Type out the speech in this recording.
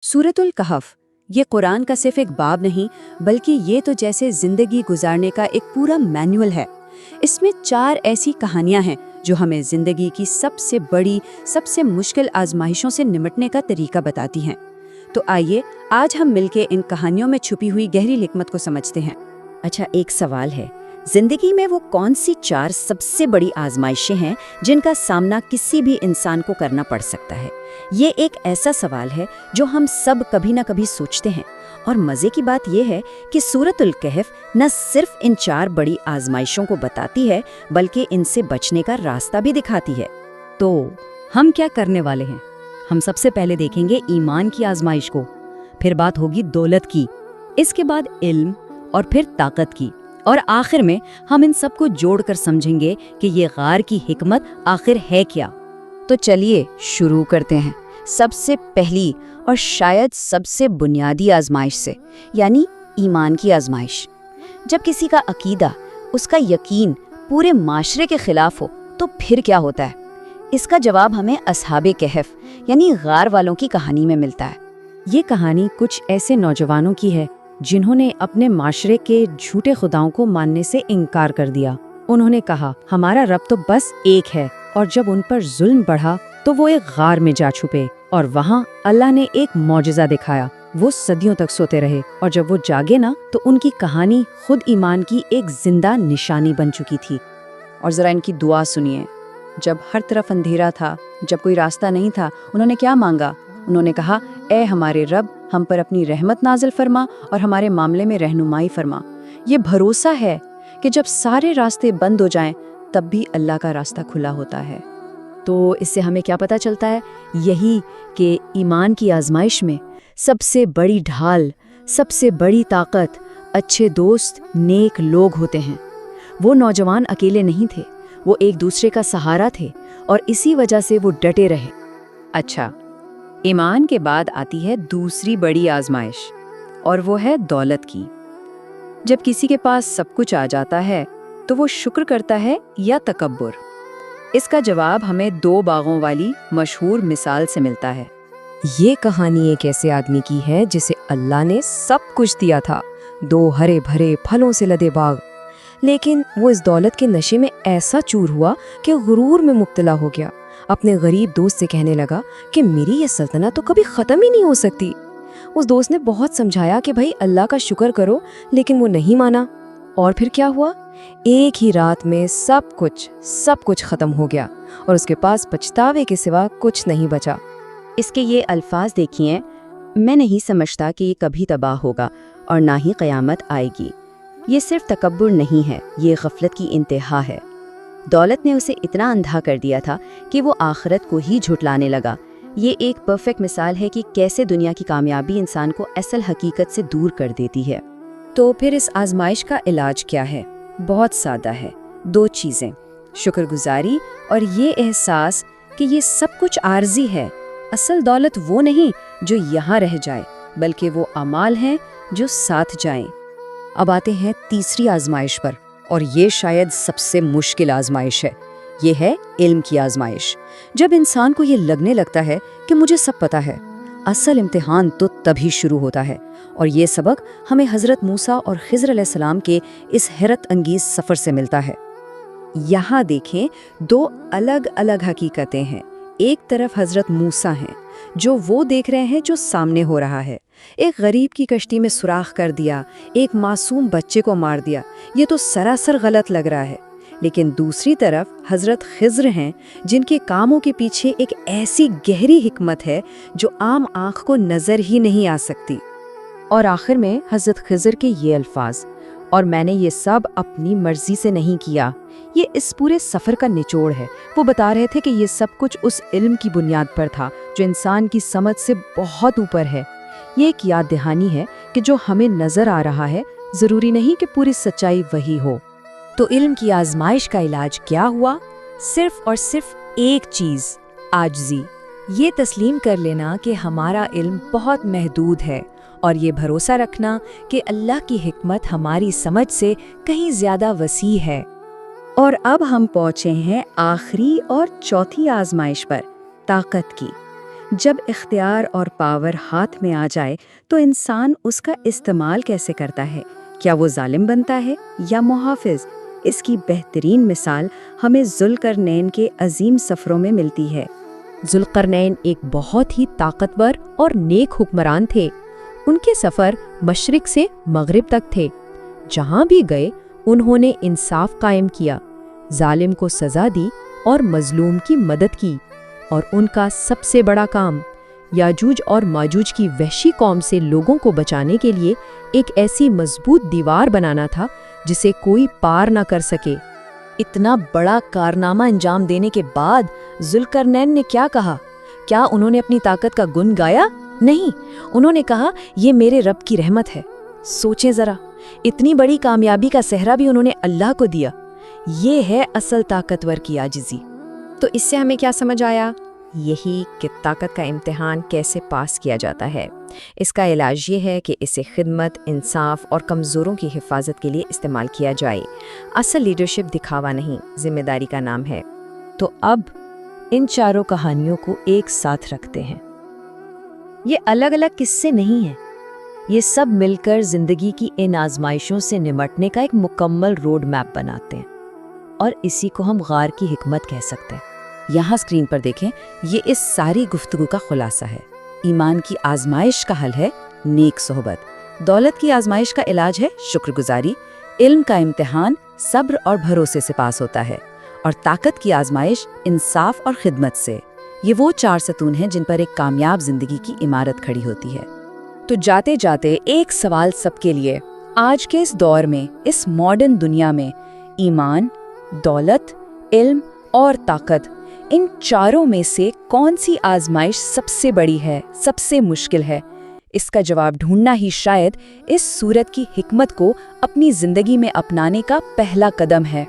सूरतुल कहफ ये कुरान का सिर्फ एक बाब नहीं बल्कि ये तो जैसे जिंदगी गुजारने का एक पूरा मैनुअल है। इसमें 4 ऐसी कहानियां हैं जो हमें जिंदगी की सबसे बड़ी सबसे मुश्किल आजमाइशों से निपटने का तरीका बताती हैं। तो आइए आज हम मिलके इन कहानियों में छुपी हुई गहरी हिकमत को समझते हैं। अच्छा, एक सवाल है, जिंदगी में वो कौन सी 4 सबसे बड़ी आजमाइशें हैं जिनका सामना किसी भी इंसान को करना पड़ सकता है? ये एक ऐसा सवाल है जो हम सब कभी ना कभी सोचते हैं, और मजे की बात यह है कि सूरतुल कहफ न सिर्फ इन 4 बड़ी आजमाइशों को बताती है बल्कि इनसे बचने का रास्ता भी दिखाती है। तो हम क्या करने वाले हैं? हम सबसे पहले देखेंगे ईमान की आजमाइश को, फिर बात होगी दौलत की, इसके बाद इल्म और फिर ताकत की, और आखिर में हम इन सबको जोड़कर समझेंगे कि ये गार की हिकमत आखिर है क्या। तो चलिए शुरू करते हैं सबसे पहली और शायद सबसे बुनियादी आजमाइश से, यानी ईमान की आजमाइश। जब किसी का अकीदा, उसका यकीन पूरे माशरे के खिलाफ हो तो फिर क्या होता है? इसका जवाब हमें असहाबे कहफ यानी गार वालों की कहानी में मिलता है। ये कहानी कुछ ऐसे नौजवानों की है जिन्होंने अपने माशरे के झूठे खुदाओं को मानने से इनकार कर दिया। उन्होंने कहा, हमारा रब तो बस एक है, और जब उन पर जुल्म बढ़ा तो वो एक गार में जा छुपे, और वहाँ अल्लाह ने एक मौजज़ा दिखाया। वो सदियों तक सोते रहे, और जब वो जागे ना तो उनकी कहानी खुद ईमान की एक जिंदा निशानी बन चुकी थी। और जरा इनकी दुआ सुनिए। जब हर तरफ अंधेरा था, जब कोई रास्ता नहीं था, उन्होंने क्या मांगा? उन्होंने कहा, ए हमारे रब, हम पर अपनी रहमत नाजिल फरमा और हमारे मामले में रहनुमाई फरमा। ये भरोसा है कि जब सारे रास्ते बंद हो जाएं, तब भी अल्लाह का रास्ता खुला होता है। तो इससे हमें क्या पता चलता है? यही कि ईमान की आजमाइश में सबसे बड़ी ढाल, सबसे बड़ी ताकत अच्छे दोस्त, नेक लोग होते हैं। वो नौजवान अकेले नहीं थे, वो एक दूसरे का सहारा थे, और इसी वजह से वो डटे रहे। अच्छा, ईमान के बाद आती है दूसरी बड़ी आजमाइश, और वो है दौलत की। जब किसी के पास सब कुछ आ जाता है तो वो शुक्र करता है या तकब्बुर? इसका जवाब हमें 2 बागों वाली मशहूर मिसाल से मिलता है। ये कहानी एक ऐसे आदमी की है जिसे अल्लाह ने सब कुछ दिया था, 2 हरे भरे फलों से लदे बाग, लेकिन वो इस दौलत के नशे में ऐसा चूर हुआ कि गुरूर में मुब्तला हो गया। अपने गरीब दोस्त से कहने लगा कि मेरी ये सल्तनत तो कभी ख़त्म ही नहीं हो सकती। उस दोस्त ने बहुत समझाया कि भाई अल्लाह का शुक्र करो, लेकिन वो नहीं माना। और फिर क्या हुआ? एक ही रात में सब कुछ ख़त्म हो गया, और उसके पास पछतावे के सिवा कुछ नहीं बचा। इसके ये अल्फाज देखिए, मैं नहीं समझता कि ये कभी तबाह होगा और ना ही क़यामत आएगी। ये सिर्फ तकब्बुर नहीं है, ये गफलत की इंतहा है। दौलत ने उसे इतना अंधा कर दिया था कि वो आखिरत को ही झुटलाने लगा। ये एक परफेक्ट मिसाल है कि कैसे दुनिया की कामयाबी इंसान को असल हकीकत से दूर कर देती है। तो फिर इस आजमाइश का इलाज क्या है? बहुत सादा है, 2 चीज़ें, शुक्रगुजारी और ये एहसास कि ये सब कुछ आर्जी है। असल दौलत वो नहीं जो यहाँ रह जाए, बल्कि वो अमाल हैं जो साथ जाएं। अब आते हैं तीसरी आजमाइश पर, और ये शायद सबसे मुश्किल आजमाइश है। ये है इल्म की आजमाइश। जब इंसान को ये लगने लगता है कि मुझे सब पता है, असल इम्तिहान तो तभी शुरू होता है। और ये सबक हमें हज़रत मूसा और खिज़र अलैहिस्सलाम के इस हैरत अंगीज सफ़र से मिलता है। यहाँ देखें, 2 अलग अलग हकीकतें हैं। एक तरफ हज़रत मूसा हैं, जो वो देख रहे हैं जो सामने हो रहा है। एक गरीब की कश्ती में सुराख कर दिया, एक मासूम बच्चे को मार दिया, ये तो सरासर गलत लग रहा है। लेकिन दूसरी तरफ हज़रत खिज़र हैं, जिनके कामों के पीछे एक ऐसी गहरी हिकमत है जो आम आँख को नज़र ही नहीं आ सकती। और आखिर में हज़रत खिज़र के ये अल्फाज, और मैंने ये सब अपनी मर्जी से नहीं किया। ये इस पूरे सफ़र का निचोड़ है। वो बता रहे थे कि ये सब कुछ उस इल्म की बुनियाद पर था जो इंसान की समझ से बहुत ऊपर है। ये एक याद दहानी है कि जो हमें नज़र आ रहा है ज़रूरी नहीं कि पूरी सच्चाई वही हो। तो इल्म की आजमाइश का इलाज क्या हुआ? सिर्फ और सिर्फ एक चीज़, आजिज़ी। ये तस्लीम कर लेना कि हमारा इल्म बहुत महदूद है, और ये भरोसा रखना कि अल्लाह की हिकमत हमारी समझ से कहीं ज़्यादा वसी है। और अब हम पहुँचे हैं आखिरी और चौथी आजमाइश पर, ताकत की। جب اختیار اور پاور ہاتھ میں آ جائے تو انسان اس کا استعمال کیسے کرتا ہے؟ کیا وہ ظالم بنتا ہے یا محافظ؟ اس کی بہترین مثال ہمیں ذوالقرنین کے عظیم سفروں میں ملتی ہے۔ ذوالقرنین ایک بہت ہی طاقتور اور نیک حکمران تھے۔ ان کے سفر مشرق سے مغرب تک تھے۔ جہاں بھی گئے انہوں نے انصاف قائم کیا، ظالم کو سزا دی اور مظلوم کی مدد کی۔ اور ان کا سب سے بڑا کام یاجوج اور ماجوج کی وحشی قوم سے لوگوں کو بچانے کے لیے ایک ایسی مضبوط دیوار بنانا تھا جسے کوئی پار نہ کر سکے۔ اتنا بڑا کارنامہ انجام دینے کے بعد ذوالقرنین نے کیا کہا؟ کیا انہوں نے اپنی طاقت کا گن گایا؟ نہیں، انہوں نے کہا یہ میرے رب کی رحمت ہے۔ سوچیں ذرا، اتنی بڑی کامیابی کا سہرا بھی انہوں نے اللہ کو دیا۔ یہ ہے اصل طاقتور کی عاجزی۔ تو اس سے ہمیں کیا سمجھ آیا؟ یہی کہ طاقت کا امتحان کیسے پاس کیا جاتا ہے۔ اس کا علاج یہ ہے کہ اسے خدمت، انصاف اور کمزوروں کی حفاظت کے لیے استعمال کیا جائے۔ اصل لیڈرشپ دکھاوا نہیں، ذمہ داری کا نام ہے۔ تو اب ان چاروں کہانیوں کو ایک ساتھ رکھتے ہیں۔ یہ الگ الگ قصے نہیں ہیں، یہ سب مل کر زندگی کی ان آزمائشوں سے نمٹنے کا ایک مکمل روڈ میپ بناتے ہیں، اور اسی کو ہم غار کی حکمت کہہ سکتے ہیں۔ یہاں اسکرین پر دیکھیں، یہ اس ساری گفتگو کا خلاصہ ہے۔ ایمان کی آزمائش کا حل ہے نیک صحبت، دولت کی آزمائش کا علاج ہے شکر گزاری، علم کا امتحان صبر اور بھروسے سے پاس ہوتا ہے، اور طاقت کی آزمائش انصاف اور خدمت سے۔ یہ وہ 4 ستون ہیں جن پر ایک کامیاب زندگی کی عمارت کھڑی ہوتی ہے۔ تو جاتے جاتے ایک سوال سب کے لیے، آج کے اس دور میں، اس ماڈرن دنیا میں، ایمان، دولت، علم اور طاقت، ان چاروں میں سے کون سی آزمائش سب سے بڑی ہے، سب سے مشکل ہے؟ اس کا جواب ڈھونڈنا ہی شاید اس سورت کی حکمت کو اپنی زندگی میں اپنانے کا پہلا قدم ہے۔